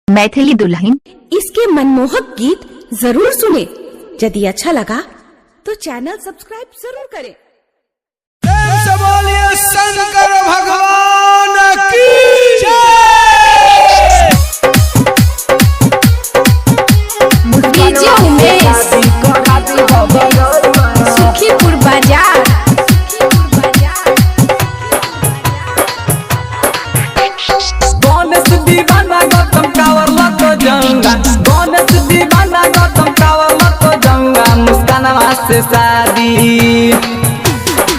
मैथिली दुल्हन। इसके मनमोहक गीत जरूर सुने। यदि अच्छा लगा तो चैनल सब्सक्राइब जरूर करें। बोलिए शंकर भगवान की डीजे उमेश सुखीपुर बाजार। गणेश दीवाना गौतम कावर लतो जाऊंगा, गणेश दीवाना गौतम कावर लतो जाऊंगा। मुस्कानवा से शादी,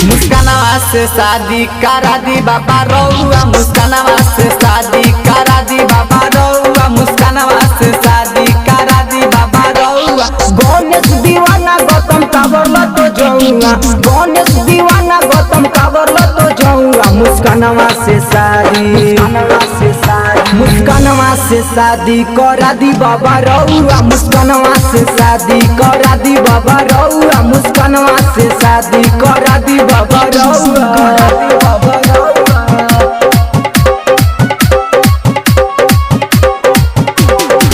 मुस्कानवा से शादी करा दी बाबा रउआ। मुस्कानवा से शादी करा दी बाबा रउआ। मुस्कानवा से शादी करा दी बाबा रउआ। गणेश दीवाना गौतम कावर लतो जाऊंगा, गणेश दीवाना गौतम कावर लतो जाऊंगा। मुस्कानवा से शादी, मुस्कानवा से शादी करा दी बाबा रउआ। मुस्कानवा से शादी करा दी बाबा रउआ। मुस्कानवा से शादी करा दी बाबा रउआ।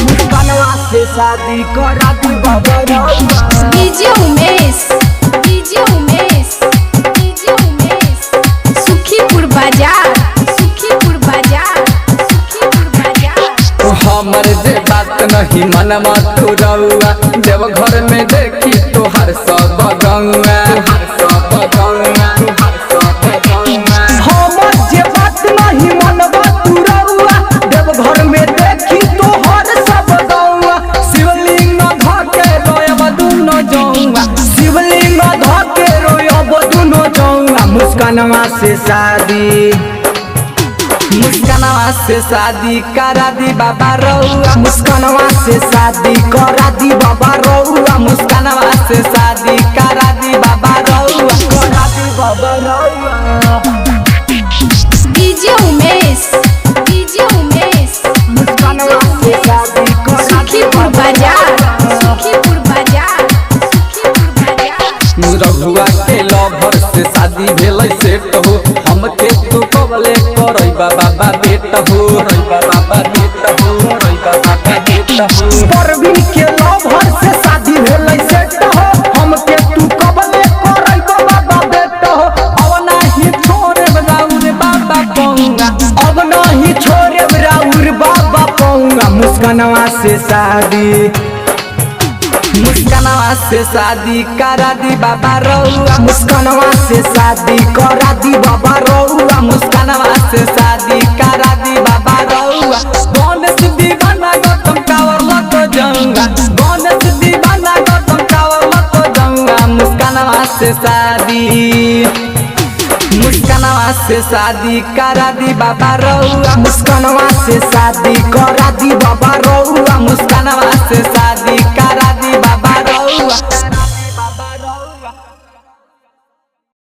मुस्कानवा से शादी करा दी बाबा रउआ। DJ Umesh, DJ Umesh, DJ Umesh Sukhipur बाजार, सुखीपुर बाजार, सुखीपुर बाजार। हमर जे बात नहीं मनवा तू रउआ। देव घर में देखी तोहर सब गौआ, हमर जे बात नहीं मनवा तू रउआ। देव घर में देखी तोहर सब गौआ। शिवलिंग धके रोयब दुनो जौआ, शिवलिंग धके रोयब दुनो जौआ। मुस्कानवा से शादी, मुस्कानवा से शादी करा दी बाबा रउआ। मुस्कानवा से शादी करा दी बाबा रउआ। मुस्कानवा से शादी करा दी बाबा रउआ, करा दी बाबा रउआ। डीजे उमेश, डीजे उमेश मुस्कानवा से शादी करा दी सुखीपुर बाजार, सुखीपुर बाजार, सुखीपुर बाजार। रघुआ के लवर से शादी भेलै सेट हो। हमके तू कबले करई बाबा बेट हो, बाबा बेट हो, बाबा बेट हो। परवीन के लवर से शादी भेलै सेट हो। हमके तू कबले करई बाबा बेट हो। अब नहीं छोड़े राउर बाबा पौंगा, अब नहीं छोड़े राउर बाबा पौंगा। मुस्कानवा से शादी, मुस्कानवा से शादी करा दी बाबा रउआ। मुस्कानवा से शादी करा दी बाबा रउआ। मुस्कानवा से शादी करा दी बाबा रउआ। गणेश दीवाना गौतम कावर लतो जाऊंगा, गणेश दीवाना गौतम कावर लतो जाऊंगा। मुस्कानवा से शादी, मुस्कानवा से शादी करा दी बाबा रउआ। मुस्कानवा से शादी करा दी बाबा रउआ। मुस्कानवा से